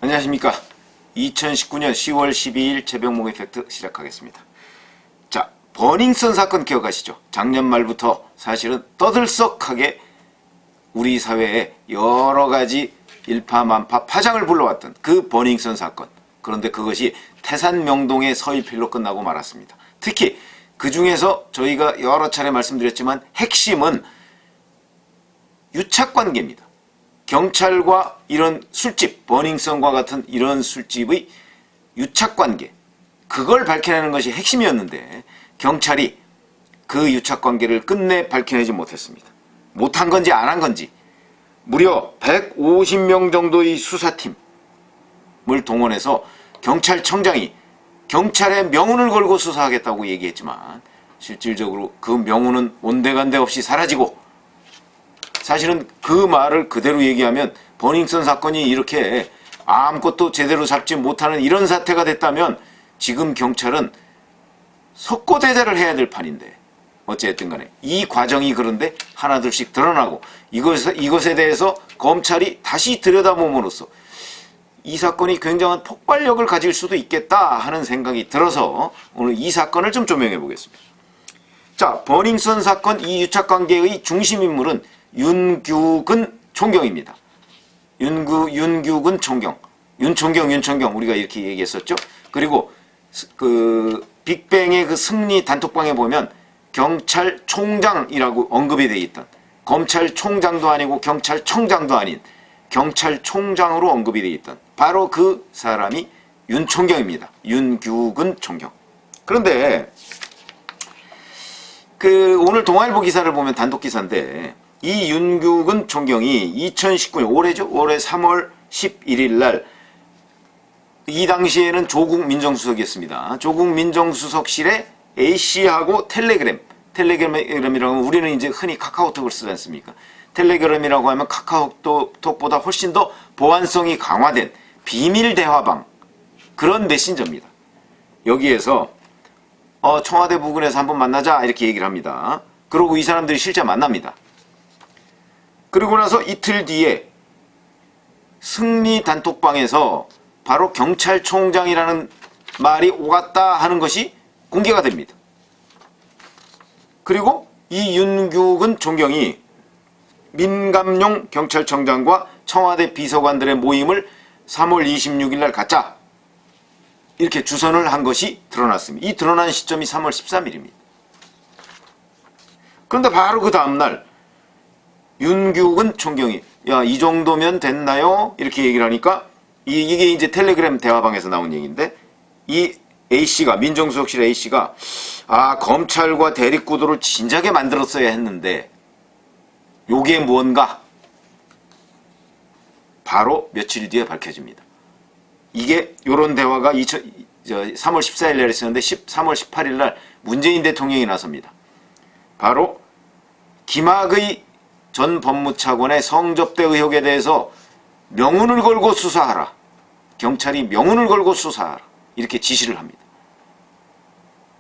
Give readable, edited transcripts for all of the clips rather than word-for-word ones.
안녕하십니까. 2019년 10월 12일 최병목 이펙트 시작하겠습니다. 자, 버닝썬 사건 기억하시죠? 작년 말부터 사실은 떠들썩하게 우리 사회에 여러가지 일파만파 파장을 불러왔던 그 버닝썬 사건. 그런데 그것이 태산명동의 서일필로 끝나고 말았습니다. 특히 그 중에서 저희가 여러 차례 말씀드렸지만 핵심은 유착관계입니다. 경찰과 이런 술집, 버닝썬과 같은 이런 술집의 유착관계, 그걸 밝혀내는 것이 핵심이었는데 경찰이 그 유착관계를 끝내 밝혀내지 못했습니다. 못한 건지 안 한 건지 무려 150명 정도의 수사팀을 동원해서 경찰청장이 경찰의 명운을 걸고 수사하겠다고 얘기했지만 실질적으로 그 명운은 온데간데 없이 사라지고, 사실은 그 말을 그대로 얘기하면 버닝썬 사건이 이렇게 아무것도 제대로 잡지 못하는 이런 사태가 됐다면 지금 경찰은 석고대자를 해야 될 판인데, 어쨌든 간에 이 과정이 그런데 하나둘씩 드러나고 이것에 대해서 검찰이 다시 들여다봄으로써 이 사건이 굉장한 폭발력을 가질 수도 있겠다 하는 생각이 들어서 오늘 이 사건을 좀 조명해 보겠습니다. 자, 버닝썬 사건 이 유착관계의 중심인물은 윤규근 총경입니다. 윤규근 총경. 윤총경 우리가 이렇게 얘기했었죠. 그리고 그 빅뱅의 그 승리 단톡방에 보면 경찰총장이라고 언급이 되어 있던, 검찰총장도 아니고 경찰청장도 아닌 경찰총장으로 언급이 되어 있던 바로 그 사람이 윤총경입니다. 윤규근 총경. 그런데 그 오늘 동아일보 기사를 보면 단독 기사인데, 이 윤규근 총경이 2019년 올해죠. 올해 3월 11일 날, 이 당시에는 조국 민정수석이었습니다. 조국 민정수석실에 A씨하고 텔레그램이라고 하면 우리는 이제 흔히 카카오톡을 쓰지 않습니까? 텔레그램이라고 하면 카카오톡보다 훨씬 더 보안성이 강화된 비밀 대화방, 그런 메신저입니다. 여기에서 청와대 부근에서 한번 만나자 이렇게 얘기를 합니다. 그러고 이 사람들이 실제 만납니다. 그리고 나서 이틀 뒤에 승리 단톡방에서 바로 경찰총장이라는 말이 오갔다 하는 것이 공개가 됩니다. 그리고 이 윤규근 총경이 민감용 경찰청장과 청와대 비서관들의 모임을 3월 26일 날 갖자, 이렇게 주선을 한 것이 드러났습니다. 이 드러난 시점이 3월 13일입니다. 그런데 바로 그 다음날 윤규근 총경이 야, 이 정도면 됐나요? 이렇게 얘기를 하니까 이게 이제 텔레그램 대화방에서 나온 얘기인데, 이 A씨가, 민정수석실 A씨가 검찰과 대립구도를 진작에 만들었어야 했는데 요게 뭔가 바로 며칠 뒤에 밝혀집니다. 이게 요런 대화가 3월 14일 날 있었는데 3월 18일 날 문재인 대통령이 나섭니다. 바로 김학의 전 법무차관의 성접대 의혹에 대해서 명운을 걸고 수사하라. 경찰이 명운을 걸고 수사하라. 이렇게 지시를 합니다.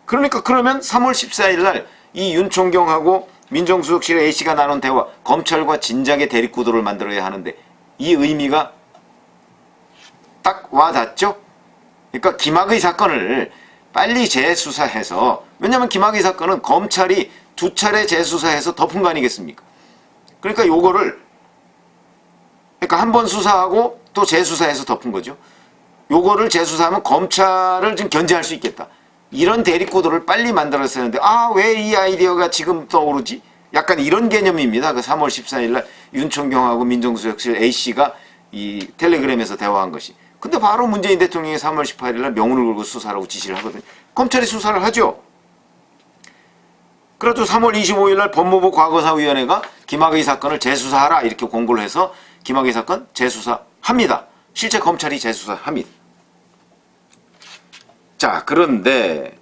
그러니까 그러면 3월 14일 날 이 윤총경하고 민정수석실의 A씨가 나눈 대화, 검찰과 진작에 대립구도를 만들어야 하는데 이 의미가 딱 와닿죠? 그러니까 김학의 사건을 빨리 재수사해서, 왜냐하면 김학의 사건은 검찰이 2차례 재수사해서 덮은 거 아니겠습니까? 그러니까 요거를, 그러니까 한 번 수사하고 또 재수사해서 덮은 거죠. 요거를 재수사하면 검찰을 좀 견제할 수 있겠다. 이런 대립구도를 빨리 만들었어야 하는데 왜 이 아이디어가 지금 떠오르지? 약간 이런 개념입니다. 그 3월 14일 날 윤총경하고 민정수석실 A씨가 이 텔레그램에서 대화한 것이. 근데 바로 문재인 대통령이 3월 18일 날 명운을 걸고 수사라고 지시를 하거든요. 검찰이 수사를 하죠. 그래도 3월 25일 날 법무부 과거사위원회가 김학의 사건을 재수사하라 이렇게 공고를 해서 김학의 사건 재수사합니다. 실제 검찰이 재수사합니다. 자, 그런데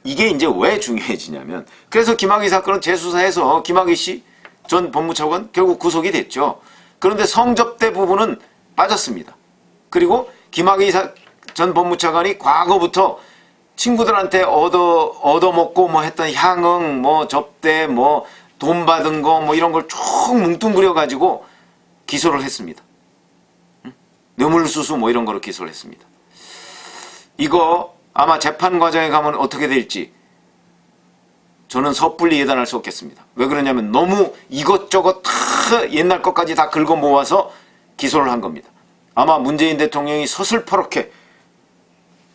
이게 이제 왜 중요해지냐면, 그래서 김학의 사건은 재수사해서 김학의 씨 전 법무차관 결국 구속이 됐죠. 그런데 성접대 부분은 빠졌습니다. 그리고 김학의 전 법무차관이 과거부터 친구들한테 얻어먹고 뭐 했던 향응, 뭐 접대, 뭐 돈 받은 거 뭐 이런 걸 쭉 뭉뚱그려 가지고 기소를 했습니다. 뇌물수수 뭐 이런 거로 기소를 했습니다. 이거 아마 재판 과정에 가면 어떻게 될지 저는 섣불리 예단할 수 없겠습니다. 왜 그러냐면 너무 이것저것 다 옛날 것까지 다 긁어 모아서 기소를 한 겁니다. 아마 문재인 대통령이 서슬퍼렇게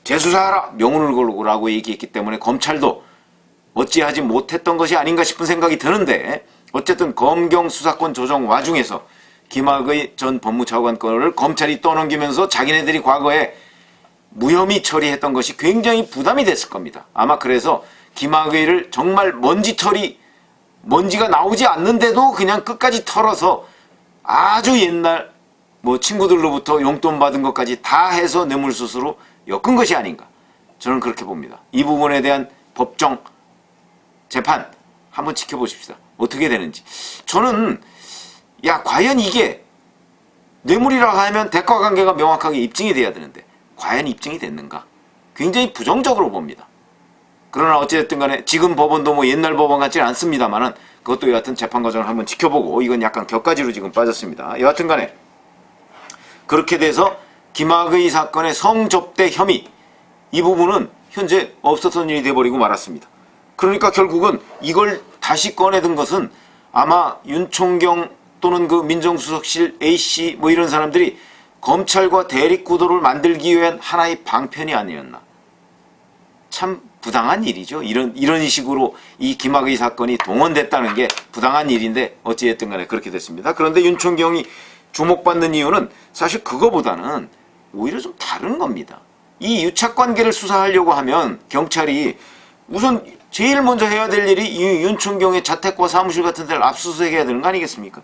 재수사하라 명운을 걸라고 얘기했기 때문에 검찰도 어찌하지 못했던 것이 아닌가 싶은 생각이 드는데, 어쨌든 검경 수사권 조정 와중에서 김학의 전 법무차관 건을 검찰이 떠넘기면서 자기네들이 과거에 무혐의 처리했던 것이 굉장히 부담이 됐을 겁니다. 아마 그래서 김학의를 정말 먼지가 나오지 않는데도 그냥 끝까지 털어서 아주 옛날 뭐 친구들로부터 용돈 받은 것까지 다 해서 뇌물수수로 엮은 것이 아닌가, 저는 그렇게 봅니다. 이 부분에 대한 법정 재판 한번 지켜보십시다. 어떻게 되는지. 저는 과연 이게 뇌물이라고 하면 대가관계가 명확하게 입증이 돼야 되는데 과연 입증이 됐는가, 굉장히 부정적으로 봅니다. 그러나 어찌됐든 간에 지금 법원도 뭐 옛날 법원 같지는 않습니다만은 그것도 여하튼 재판 과정을 한번 지켜보고, 이건 약간 격가지로 지금 빠졌습니다. 여하튼 간에 그렇게 돼서 김학의 사건의 성접대 혐의, 이 부분은 현재 없었던 일이 돼버리고 말았습니다. 그러니까 결국은 이걸 다시 꺼내든 것은 아마 윤총경 또는 그 민정수석실 A씨 뭐 이런 사람들이 검찰과 대립구도를 만들기 위한 하나의 방편이 아니었나. 참 부당한 일이죠. 이런 식으로 이 김학의 사건이 동원됐다는 게 부당한 일인데 어찌됐든 간에 그렇게 됐습니다. 그런데 윤총경이 주목받는 이유는 사실 그거보다는 오히려 좀 다른 겁니다. 이 유착관계를 수사하려고 하면 경찰이 우선 제일 먼저 해야 될 일이 이 윤총경의 자택과 사무실 같은 데를 압수수색해야 되는 거 아니겠습니까?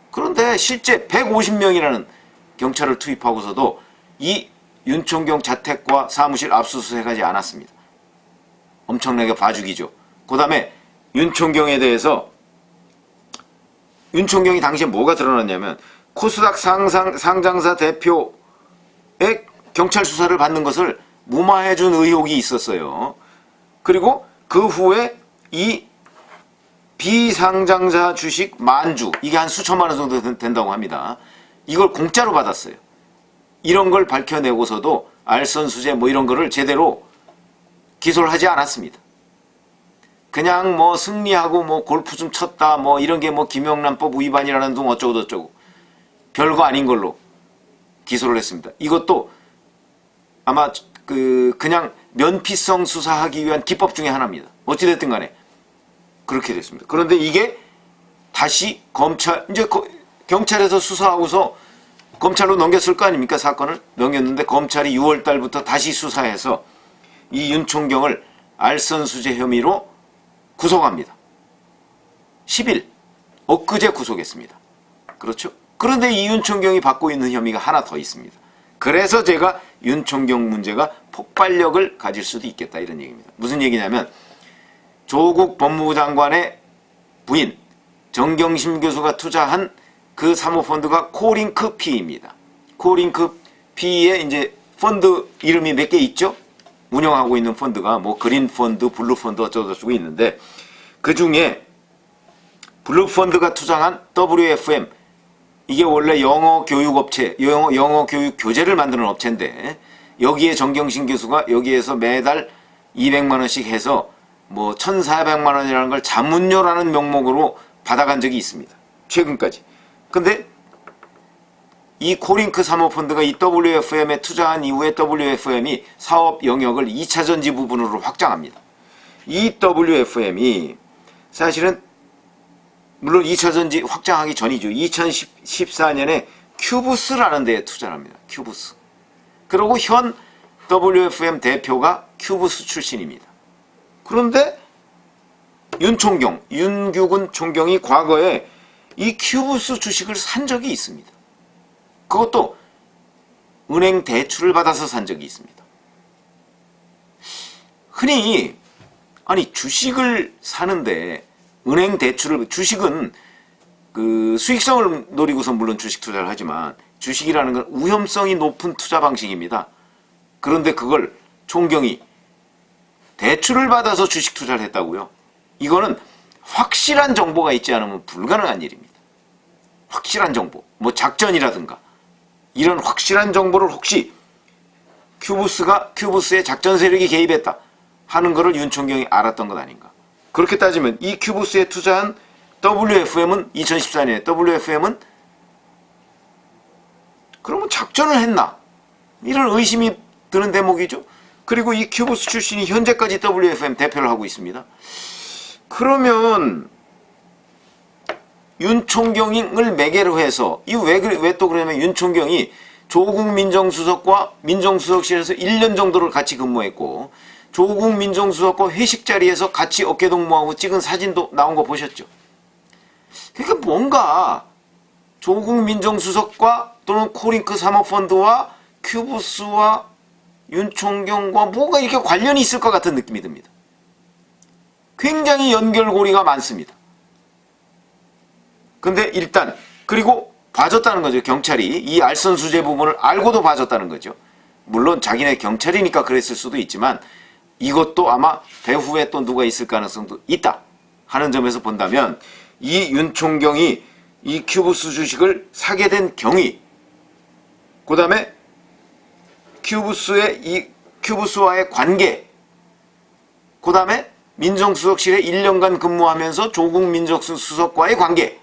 그런데 실제 150명이라는 경찰을 투입하고서도 이 윤총경 자택과 사무실 압수수색하지 않았습니다. 엄청나게 봐주기죠. 그 다음에 윤총경에 대해서, 윤총경이 당시에 뭐가 드러났냐면 코스닥 상장사 대표의 경찰 수사를 받는 것을 무마해준 의혹이 있었어요. 그리고 그 후에 이 비상장사 주식 만주, 이게 한 수천만 원 정도 된다고 합니다. 이걸 공짜로 받았어요. 이런 걸 밝혀내고서도 알선수재 뭐 이런 거를 제대로 기소를 하지 않았습니다. 그냥 뭐 승리하고 뭐 골프 좀 쳤다 뭐 이런 게 뭐 김영란법 위반이라는 둥 어쩌고 저쩌고 별거 아닌 걸로 기소를 했습니다. 이것도 아마 그냥 면피성 수사하기 위한 기법 중에 하나입니다. 어찌됐든 간에 그렇게 됐습니다. 그런데 이게 다시 경찰에서 수사하고서 검찰로 넘겼을 거 아닙니까? 사건을 넘겼는데 검찰이 6월 달부터 다시 수사해서 이 윤총경을 알선수재 혐의로 구속합니다. 10일, 엊그제 구속했습니다. 그렇죠? 그런데 이 윤총경이 받고 있는 혐의가 하나 더 있습니다. 그래서 제가 윤총경 문제가 폭발력을 가질 수도 있겠다 이런 얘기입니다. 무슨 얘기냐면 조국 법무부 장관의 부인 정경심 교수가 투자한 그 사모펀드가 코링크 P입니다. 코링크 P에 이제 펀드 이름이 몇 개 있죠? 운영하고 있는 펀드가 뭐 그린 펀드, 블루 펀드 어쩌고저쩌고 있는데, 그 중에 블루 펀드가 투자한 WFM, 이게 원래 영어 교육 업체, 영어 교육 교재를 만드는 업체인데, 여기에 정경심 교수가 여기에서 매달 200만 원씩 해서 뭐 1,400만 원이라는 걸 자문료라는 명목으로 받아간 적이 있습니다. 최근까지. 근데 이 코링크 사모펀드가 이 WFM에 투자한 이후에 WFM이 사업 영역을 2차전지 부분으로 확장합니다. 이 WFM이 사실은 물론 2차전지 확장하기 전이죠. 2014년에 큐브스라는 데에 투자를 합니다. 큐브스. 그리고 현 WFM 대표가 큐브스 출신입니다. 그런데 윤규근 총경이 과거에 이 큐브스 주식을 산 적이 있습니다. 그것도 은행 대출을 받아서 산 적이 있습니다. 흔히 주식을 사는데 은행 대출을, 주식은 그 수익성을 노리고서 물론 주식 투자를 하지만 주식이라는 건 위험성이 높은 투자 방식입니다. 그런데 그걸 총경이 대출을 받아서 주식 투자를 했다고요? 이거는 확실한 정보가 있지 않으면 불가능한 일입니다. 확실한 정보, 뭐 작전이라든가 이런 확실한 정보를 혹시 큐브스의 작전 세력이 개입했다 하는 것을 윤총경이 알았던 것 아닌가. 그렇게 따지면 이 큐브스에 투자한 WFM은 2014년에 WFM은 그러면 작전을 했나? 이런 의심이 드는 대목이죠. 그리고 이 큐브스 출신이 현재까지 WFM 대표를 하고 있습니다. 그러면 윤총경을 매개로 해서 이 왜 또 그러냐면 윤총경이 조국 민정수석과 민정수석실에서 1년 정도를 같이 근무했고 조국 민정수석과 회식 자리에서 같이 어깨동무하고 찍은 사진도 나온 거 보셨죠? 그러니까 뭔가 조국 민정수석과 또는 코링크 사모펀드와 큐브스와 윤총경과 뭐가 이렇게 관련이 있을 것 같은 느낌이 듭니다. 굉장히 연결고리가 많습니다. 근데 일단 그리고 봐줬다는 거죠. 경찰이 이 알선수재 부분을 알고도 봐줬다는 거죠. 물론 자기네 경찰이니까 그랬을 수도 있지만 이것도 아마 배후에 또 누가 있을 가능성도 있다 하는 점에서 본다면 이 윤총경이 이 큐브스 주식을 사게 된 경위, 그 다음에 큐브스와의 관계, 그 다음에 민정수석실에 1년간 근무하면서 조국 민정수석과의 관계.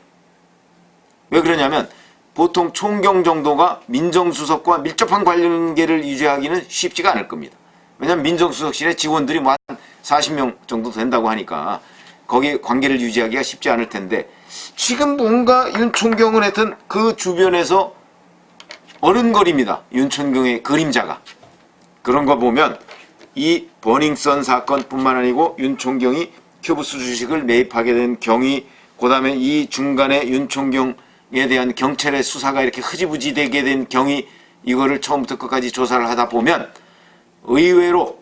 왜 그러냐면 보통 총경 정도가 민정수석과 밀접한 관계를 유지하기는 쉽지가 않을 겁니다. 왜냐하면 민정수석실에 직원들이 뭐 한 40명 정도 된다고 하니까 거기에 관계를 유지하기가 쉽지 않을 텐데 지금 뭔가 윤총경은 하여튼 그 주변에서 어른거립니다. 윤총경의 그림자가. 그런 거 보면 이 버닝썬 사건뿐만 아니고 윤총경이 큐브스 주식을 매입하게 된 경위, 그 다음에 이 중간에 윤총경에 대한 경찰의 수사가 이렇게 흐지부지 되게 된 경위, 이거를 처음부터 끝까지 조사를 하다 보면 의외로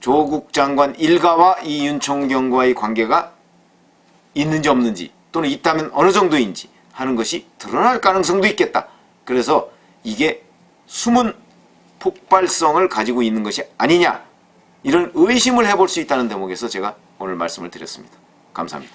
조국 장관 일가와 이 윤총경과의 관계가 있는지 없는지 또는 있다면 어느 정도인지 하는 것이 드러날 가능성도 있겠다. 그래서 이게 숨은 폭발성을 가지고 있는 것이 아니냐, 이런 의심을 해볼 수 있다는 대목에서 제가 오늘 말씀을 드렸습니다. 감사합니다.